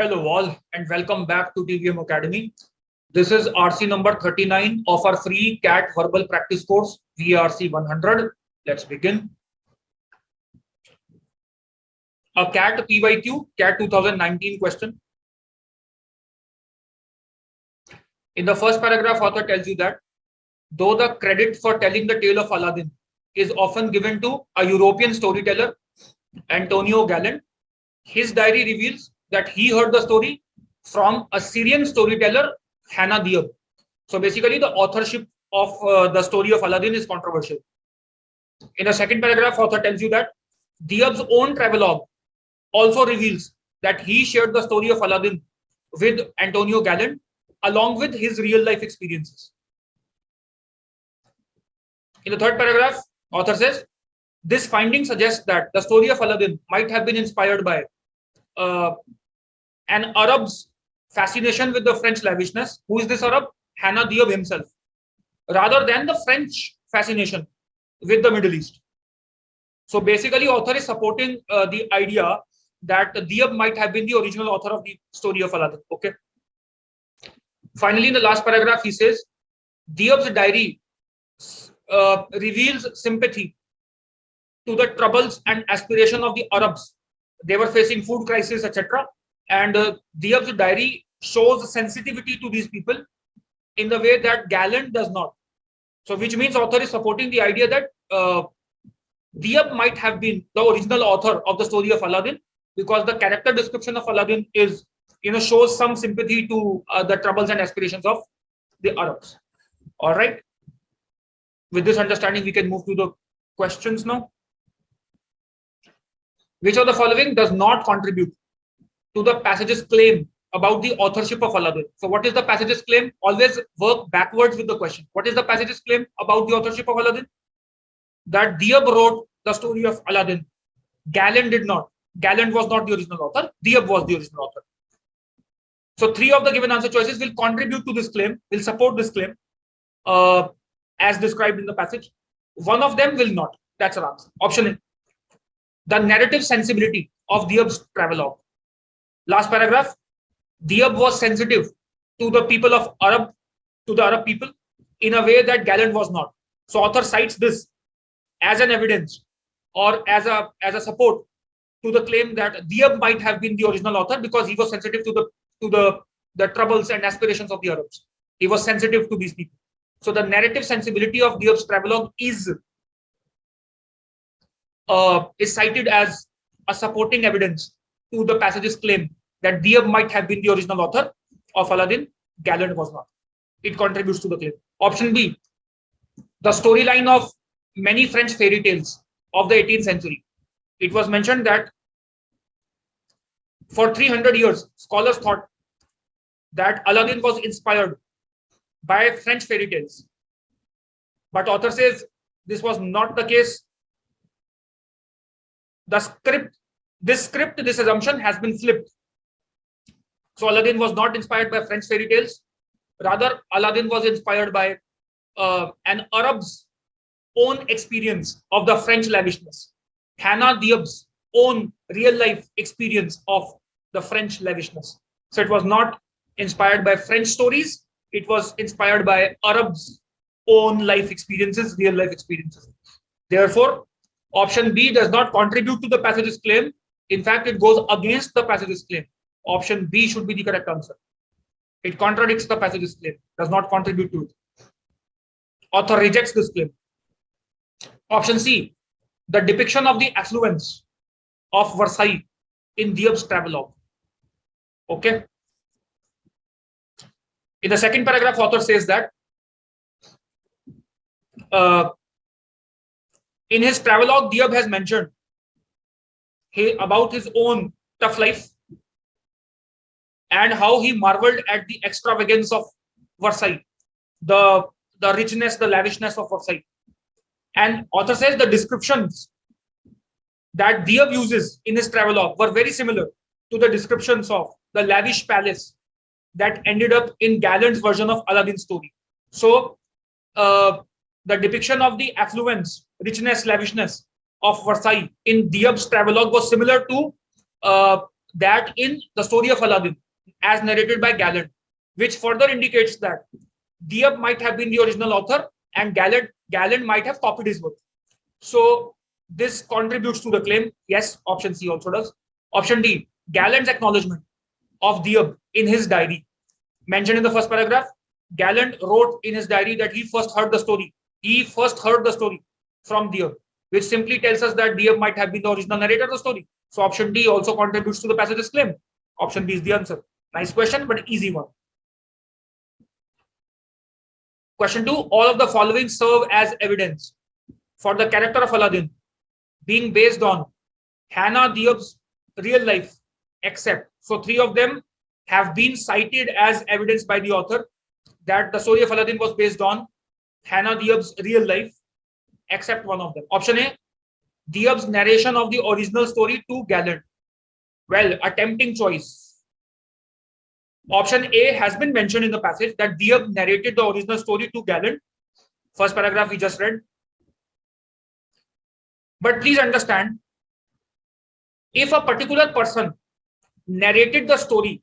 Hello all and welcome back to TVM Academy. This is RC number 39 of our free CAT verbal practice course VARC 100. Let's begin. A CAT PYQ, CAT 2019 question. In the first paragraph, author tells you that though the credit for telling the tale of Aladdin is often given to a European storyteller, Antonio Galland, his diary reveals that he heard the story from a Syrian storyteller, Hannah Diab. So basically, the authorship of the story of Aladdin is controversial. In the second paragraph, author tells you that Diab's own travelogue also reveals that he shared the story of Aladdin with Antonio Galland along with his real life experiences. In the third paragraph, author says, this finding suggests that the story of Aladdin might have been inspired by an Arab's fascination with the French lavishness. Who is this Arab? Hannah Diab himself, rather than the French fascination with the Middle East. So basically, author is supporting the idea that Diab might have been the original author of the story of Aladdin. Okay. Finally, in the last paragraph, he says, Diab's diary reveals sympathy to the troubles and aspiration of the Arabs. They were facing food crisis, etc. And Diab's diary shows sensitivity to these people in the way that Galland does not. So which means author is supporting the idea that Diab might have been the original author of the story of Aladdin, because the character description of Aladdin is, shows some sympathy to the troubles and aspirations of the Arabs. All right. With this understanding, we can move to the questions now. Which of the following does not contribute to the passage's claim about the authorship of Aladdin? So what is the passage's claim? Always work backwards with the question. What is the passage's claim about the authorship of Aladdin? That Diab wrote the story of Aladdin. Galland did not. Galland was not the original author. Diab was the original author. So three of the given answer choices will contribute to this claim, will support this claim as described in the passage. One of them will not. That's our answer. Option A. The narrative sensibility of Diab's travelogue. Last paragraph, Diab was sensitive to the people of Arab, to the Arab people in a way that Galland was not. So author cites this as an evidence or as a support to the claim that Diab might have been the original author because he was sensitive to the troubles and aspirations of the Arabs. He was sensitive to these people. So the narrative sensibility of Diab's travelogue is cited as a supporting evidence to the passage's claim that Diab might have been the original author of Aladdin. Galland was not. It contributes to the claim. Option B, the storyline of many French fairy tales of the 18th century. It was mentioned that for 300 years, scholars thought that Aladdin was inspired by French fairy tales. But author says this was not the case. This assumption has been flipped. So Aladdin was not inspired by French fairy tales. Rather, Aladdin was inspired by an Arab's own experience of the French lavishness. Hannah Diab's own real life experience of the French lavishness. So it was not inspired by French stories. It was inspired by Arabs' own life experiences, real life experiences. Therefore, option B does not contribute to the passage's claim. In fact, it goes against the passage's claim. Option B should be the correct answer. It contradicts the passage's claim, does not contribute to it. Author rejects this claim. Option C, the depiction of the affluence of Versailles in Diab's travelogue. Okay. In the second paragraph, author says that in his travelogue, Diab has mentioned about his own tough life and how he marveled at the extravagance of Versailles, the richness, the lavishness of Versailles. And author says the descriptions that Diab uses in his travelogue were very similar to the descriptions of the lavish palace that ended up in Galland's version of Aladdin's story. So the depiction of the affluence, richness, lavishness of Versailles in Diab's travelogue was similar to that in the story of Aladdin, as narrated by Galland, which further indicates that Diab might have been the original author and Galland might have copied his work. So this contributes to the claim. Yes, option C also does. Option D, Galland's acknowledgement of Diab in his diary. Mentioned in the first paragraph, Galland wrote in his diary that he first heard the story. He first heard the story from Diab, which simply tells us that Diab might have been the original narrator of the story. So option D also contributes to the passage's claim. Option B is the answer. Nice question, but easy one. Question 2, all of the following serve as evidence for the character of Aladdin being based on Hannah Diab's real life, except, so 3 of them have been cited as evidence by the author that the story of Aladdin was based on Hannah Diab's real life, except one of them. Option A, Diab's narration of the original story to Galland. Well, a tempting choice. Option A has been mentioned in the passage that Diab narrated the original story to Galland. First paragraph we just read. But please understand, if a particular person narrated the story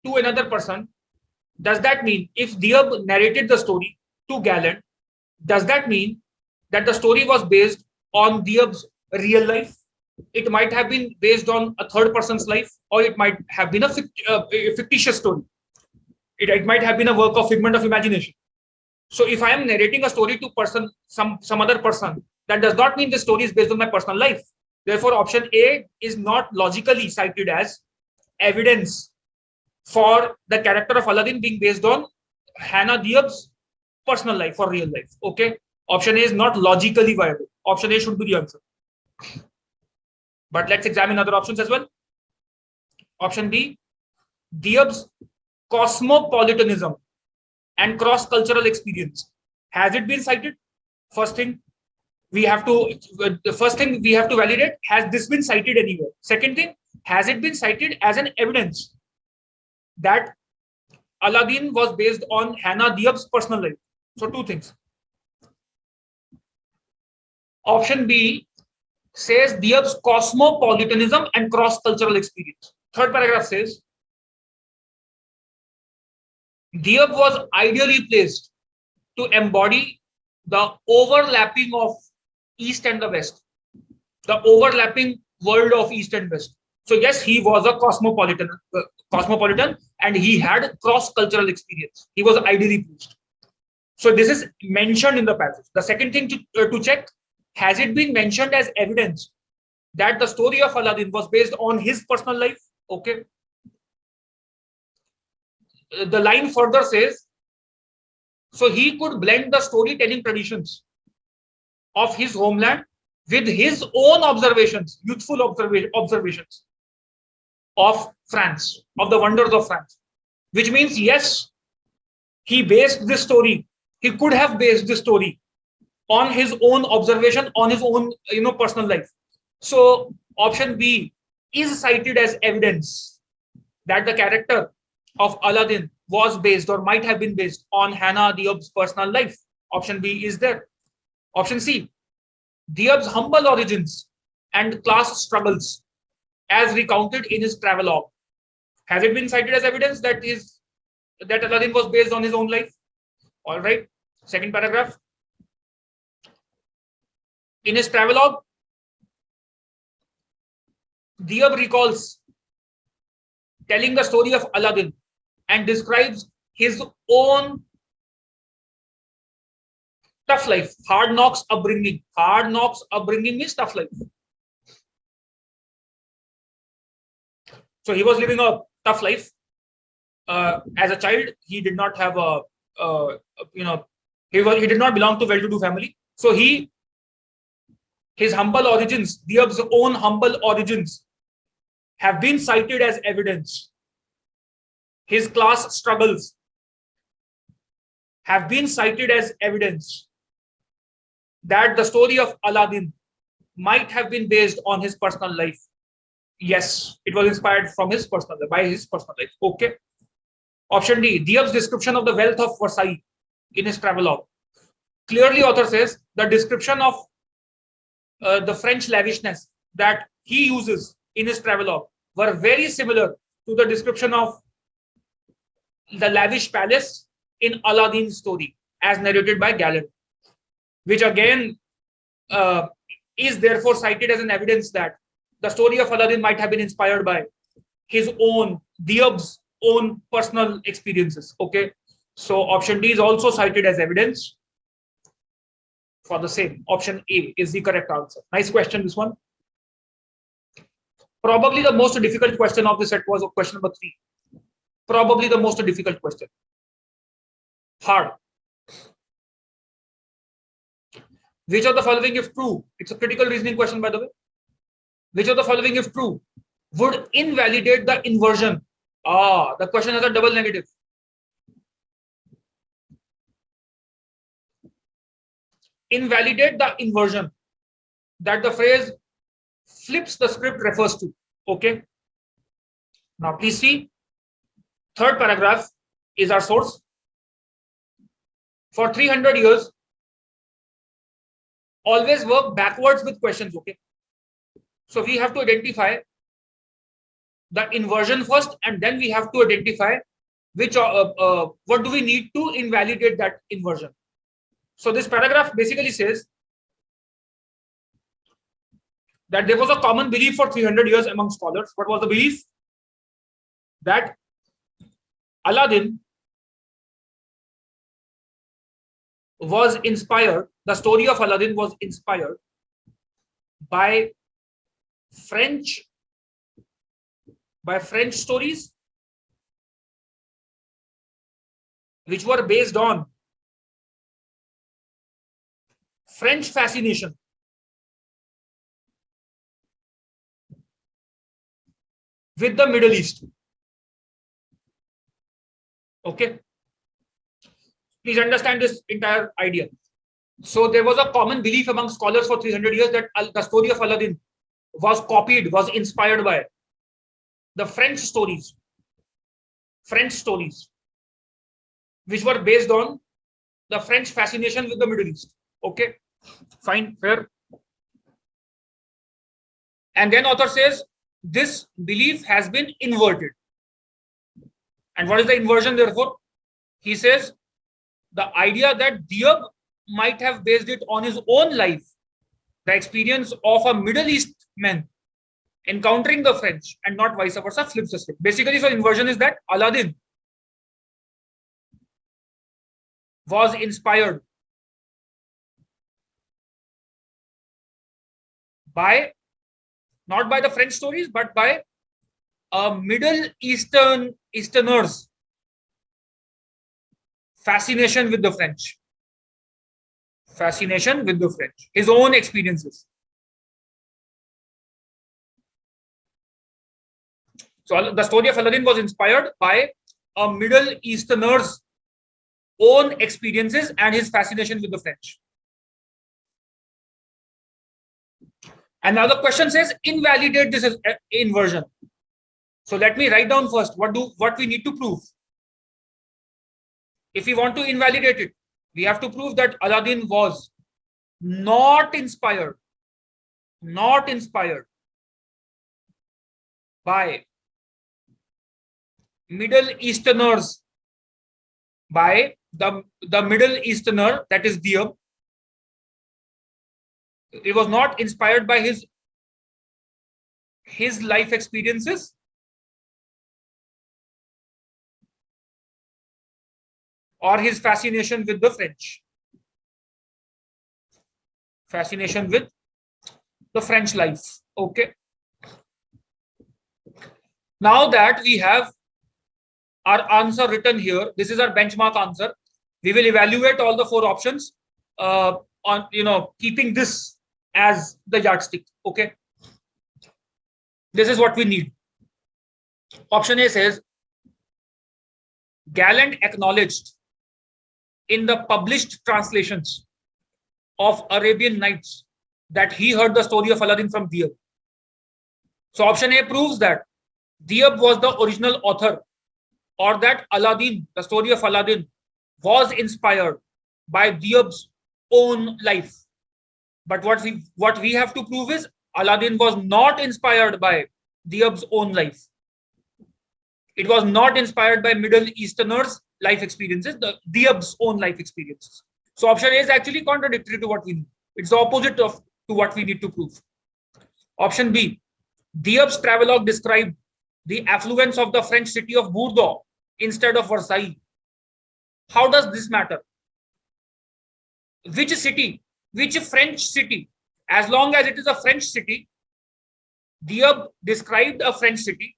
to another person, does that mean if Diab narrated the story to Galland, does that mean that the story was based on Diab's real life? It might have been based on a third person's life, or it might have been a fictitious story. It might have been a work of figment of imagination. So if I am narrating a story to some other person, that does not mean the story is based on my personal life. Therefore, option A is not logically cited as evidence for the character of Aladdin being based on Hannah Diab's personal life or real life. Okay. Option A is not logically viable. Option A should be the answer. But let's examine other options as well. Option B, Diab's cosmopolitanism and cross-cultural experience. Has it been cited? First thing we have to validate, has this been cited anywhere? Second thing, has it been cited as an evidence that Aladdin was based on Hannah Diab's personal life? So 2 things. Option B says Diab's cosmopolitanism and cross-cultural experience. Third paragraph says Diab was ideally placed to embody the overlapping of East and the West, the overlapping world of East and West. So yes, he was a cosmopolitan, and he had cross-cultural experience. He was ideally placed. So this is mentioned in the passage. The second thing to check, has it been mentioned as evidence that the story of Aladdin was based on his personal life? Okay. The line further says, so he could blend the storytelling traditions of his homeland with his own observations, youthful observations of France, of the wonders of France, which means, yes, he based this story. He could have based this story on his own observation, on his own, personal life. So option B is cited as evidence that the character of Aladdin was based or might have been based on Hannah Diab's personal life. Option B is there. Option C, Diab's humble origins and class struggles as recounted in his travelogue. Has it been cited as evidence that Aladdin was based on his own life? All right. Second paragraph. In his travelogue, Diab recalls telling the story of Aladdin and describes his own tough life, hard knocks upbringing. Hard knocks upbringing means tough life. So he was living a tough life. As a child, he did not have he did not belong to well-to-do family. So his humble origins, Diab's own humble origins, have been cited as evidence. His class struggles have been cited as evidence that the story of Aladdin might have been based on his personal life. Yes, it was inspired from his personal life, by his personal life. Okay. Option D, Diab's description of the wealth of Versailles in his travelogue. Clearly, author says the description of the French lavishness that he uses in his travelogue were very similar to the description of the lavish palace in Aladdin's story, as narrated by Galland, which again is therefore cited as an evidence that the story of Aladdin might have been inspired by his own, Diab's own personal experiences. Okay, so option D is also cited as evidence for the same. Option A is the correct answer. Nice question, this one. Probably the most difficult question of the set was question number 3. Probably the most difficult question. Hard. Which of the following, if true, it's a critical reasoning question, by the way. Which of the following, if true, would invalidate the inversion? The question has a double negative. Invalidate the inversion that the phrase flips the script refers to. Okay. Now please see, third paragraph is our source. For 300 years, always work backwards with questions. Okay. So we have to identify the inversion first, and then we have to identify which what do we need to invalidate that inversion. So this paragraph basically says that there was a common belief for 300 years among scholars. What was the belief? That Aladdin was inspired, the story of Aladdin was inspired by French stories which were based on French fascination with the Middle East. Okay. Please understand this entire idea. So there was a common belief among scholars for 300 years that the story of Aladdin was copied, was inspired by the French stories, which were based on the French fascination with the Middle East. Okay, fine, fair. And then author says this belief has been inverted. And what is the inversion therefore? He says the idea that Diab might have based it on his own life, the experience of a Middle East man encountering the French, and not vice versa, flips the script. Basically, so inversion is that Aladdin was inspired by, not by the French stories, but by a Middle Easterners fascination with the French. Fascination with the French. His own experiences. So the story of Aladdin was inspired by a Middle Easterner's own experiences and his fascination with the French. And now the question says invalidate this inversion. So let me write down first what we need to prove. If we want to invalidate it, we have to prove that Aladdin was not inspired by Middle Easterners, by the Middle Easterner, that is Diab. It was not inspired by his life experiences, or his fascination with the French. Fascination with the French life. Okay. Now that we have our answer written here, this is our benchmark answer. We will evaluate all the 4 options on keeping this as the yardstick. Okay. This is what we need. Option A says Galland acknowledged in the published translations of Arabian Nights that he heard the story of Aladdin from Diab. So option A proves that Diab was the original author, or that Aladdin, the story of Aladdin, was inspired by Diab's own life. But what we have to prove is Aladdin was not inspired by Diab's own life. It was not inspired by Middle Easterners' life experiences, the Diab's own life experiences. So option A is actually contradictory to what we need. It's the opposite of to what we need to prove. Option B, Diab's travelogue described the affluence of the French city of Bordeaux instead of Versailles. How does this matter? Which city, which French city, as long as it is a French city, Diab described a French city,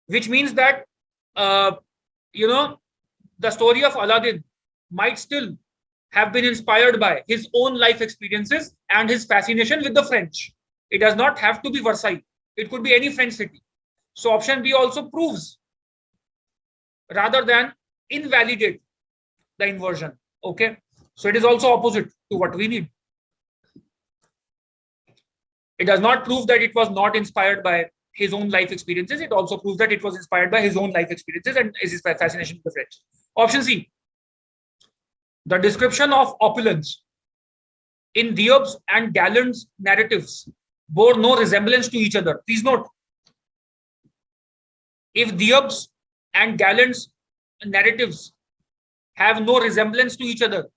which means that, the story of Aladdin might still have been inspired by his own life experiences and his fascination with the French. It does not have to be Versailles. It could be any French city. So option B also proves rather than invalidate the inversion. Okay. So it is also opposite to what we need. It does not prove that it was not inspired by his own life experiences. It also proves that it was inspired by his own life experiences and his fascination with the French. Option C. The description of opulence in Diab's and Galland's narratives bore no resemblance to each other. Please note, if Diab's and Galland's narratives have no resemblance to each other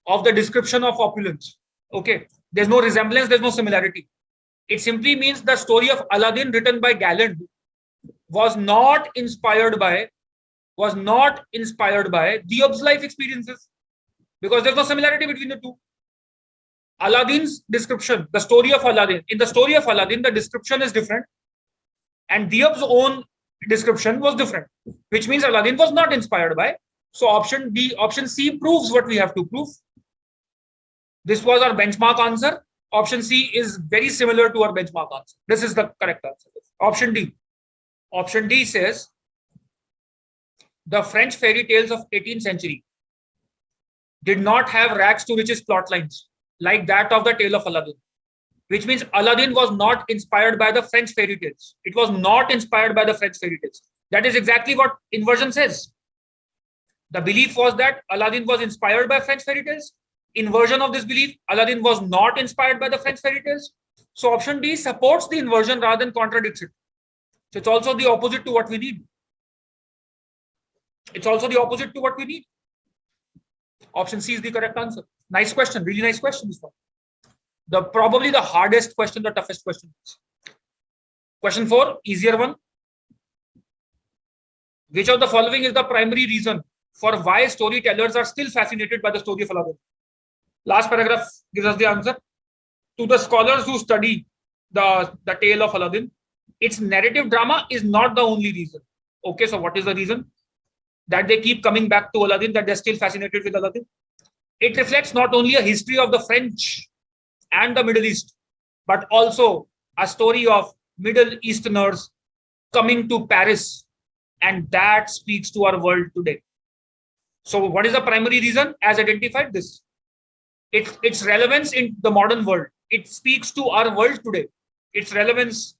of the description of opulence, okay, there's no resemblance, there's no similarity. It simply means the story of Aladdin written by Galland was not inspired by Diab's life experiences, because there's no similarity between the two. Aladdin's description, the story of Aladdin, in the story of Aladdin, the description is different, and Diab's own description was different, which means Aladdin was not inspired by. So option C proves what we have to prove. This was our benchmark answer. Option C is very similar to our benchmark answer. This is the correct answer. Option D. Option D says the French fairy tales of 18th century did not have rags to riches plot lines like that of the tale of Aladdin, which means Aladdin was not inspired by the French fairy tales. It was not inspired by the French fairy tales. That is exactly what inversion says. The belief was that Aladdin was inspired by French fairy tales. Inversion of this belief, Aladdin was not inspired by the French fairy tales. So option D supports the inversion rather than contradicts it. So it's also the opposite to what we need. It's also the opposite to what we need. Option C is the correct answer. Nice question, really nice question this one. Probably the hardest question, the toughest question. Question 4, easier one. Which of the following is the primary reason for why storytellers are still fascinated by the story of Aladdin? Last paragraph gives us the answer. To the scholars who study the tale of Aladdin, its narrative drama is not the only reason. Okay, so what is the reason? That they keep coming back to Aladdin, that they're still fascinated with Aladdin. It reflects not only a history of the French and the Middle East, but also a story of Middle Easterners coming to Paris, and that speaks to our world today. So what is the primary reason? As identified, this. Its relevance in the modern world. It speaks to our world today. Its relevance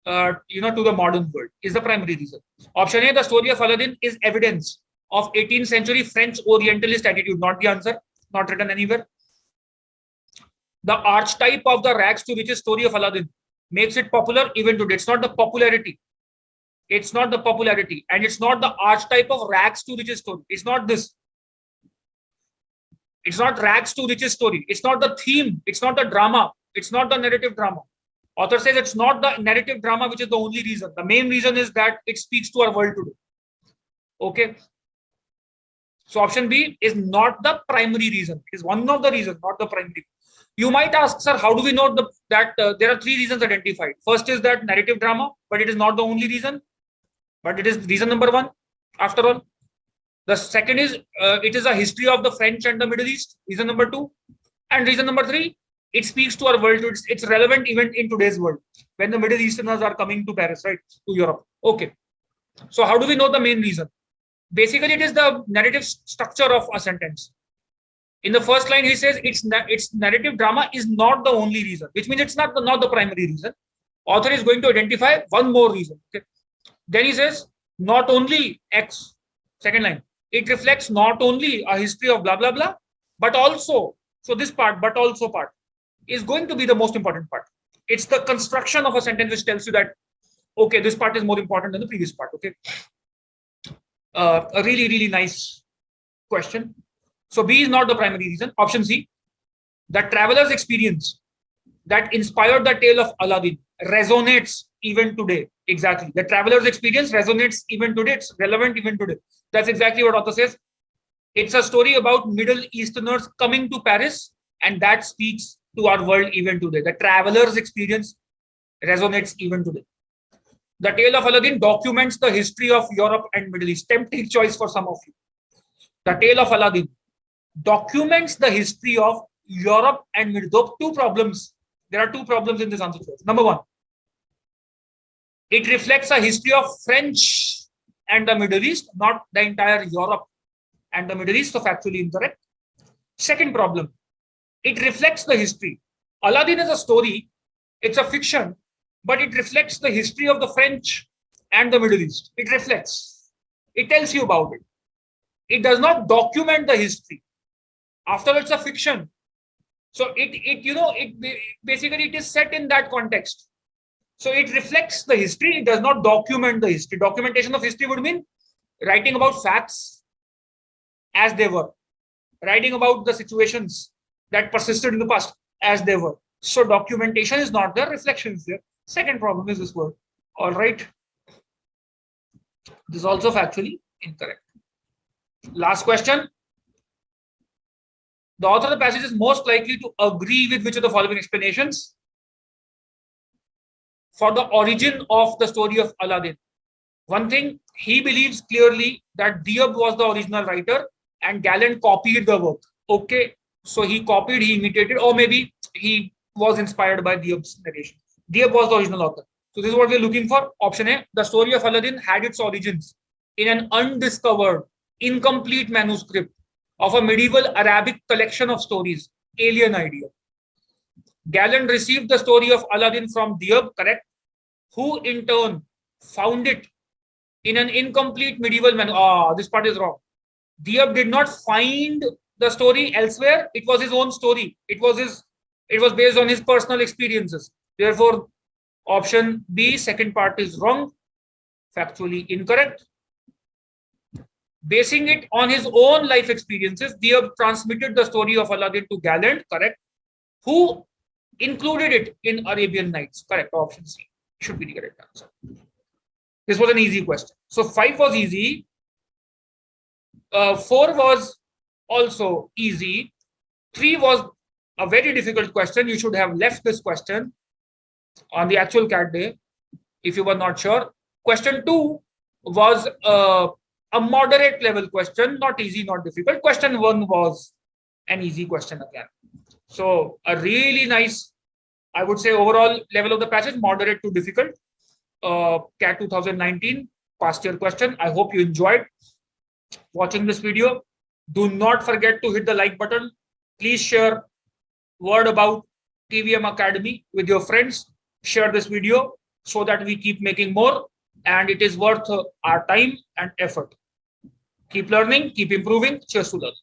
to the modern world is the primary reason. Option A, the story of Aladdin is evidence of 18th century French Orientalist attitude. Not the answer, not written anywhere. The archetype of the rags to riches story of Aladdin makes it popular even today. It's not the popularity. It's not the popularity, and it's not the archetype of rags to riches story. It's not this. It's not rags to riches story. It's not the theme. It's not the drama. It's not the narrative drama. Author says it's not the narrative drama which is the only reason. The main reason is that it speaks to our world today. Okay. So option B is not the primary reason. It is one of the reasons, not the primary. You might ask, sir, how do we know that there are 3 reasons identified? First is that narrative drama, but it is not the only reason. But it is reason number 1, after all. The second is it is a history of the French and the Middle East, reason number 2. And reason number 3, it speaks to our world. It's relevant even in today's world when the Middle Easterners are coming to Paris, right, to Europe. Okay. So how do we know the main reason? Basically, it is the narrative structure of a sentence. In the first line, he says its narrative drama is not the only reason, which means it's not the primary reason. Author is going to identify one more reason. Okay. Then he says not only X, second line, it reflects not only a history of blah, blah, blah, but also, so this part, but also part, is going to be the most important part. It's the construction of a sentence which tells you that, okay, this part is more important than the previous part. Okay. A really, really nice question. So B is not the primary reason. Option C, the traveler's experience that inspired the tale of Aladdin resonates even today. Exactly. The traveler's experience resonates even today. It's relevant even today. That's exactly what author says. It's a story about Middle Easterners coming to Paris, and that speaks to our world even today. The traveler's experience resonates even today. The tale of Aladdin documents the history of Europe and Middle East. Tempting choice for some of you. The tale of Aladdin documents the history of Europe and Middle East. Two problems. There are two problems in this answer choice. Number one, it reflects a history of French and the Middle East, not the entire Europe and the Middle East, so factually incorrect. Second problem, it reflects the history. Aladdin is a story, it's a fiction, but it reflects the history of the French and the Middle East. It reflects. It tells you about it. It does not document the history. After all, it's a fiction. So basically it is set in that context. So it reflects the history. It does not document the history. Documentation of history would mean writing about facts as they were, writing about the situations that persisted in the past as they were. So documentation is not there, reflection is there. Second problem is this word. All right. This is also factually incorrect. Last question. The author of the passage is most likely to agree with which of the following explanations for the origin of the story of Aladdin. One thing, he believes clearly that Diab was the original writer and Galland copied the work. Okay, so he copied, he imitated, or maybe he was inspired by Diab's narration. Diab was the original author. So this is what we're looking for. Option A, the story of Aladdin had its origins in an undiscovered, incomplete manuscript of a medieval Arabic collection of stories. Alien idea. Galland received the story of Aladdin from Diab, correct, who in turn found it in an incomplete medieval manuscript. This part is wrong. Diab did not find the story elsewhere. It was his own story. It was based on his personal experiences. Therefore, option B, second part is wrong, factually incorrect. Basing it on his own life experiences, Diab transmitted the story of Aladdin to Galland, correct, who included it in Arabian Nights, correct, option C should be the correct answer. This was an easy question. So 5 was easy. 4 was also easy. 3 was a very difficult question. You should have left this question on the actual CAT day if you were not sure. Question 2 was a moderate level question, not easy, not difficult. Question 1 was an easy question again. So a really nice, I would say, overall level of the passage, moderate to difficult. CAT 2019 past year question. I hope you enjoyed watching this video. Do not forget to hit the like button. Please share word about TVM Academy with your friends. Share this video so that we keep making more, and it is worth our time and effort. Keep learning, keep improving. Cheers to learning.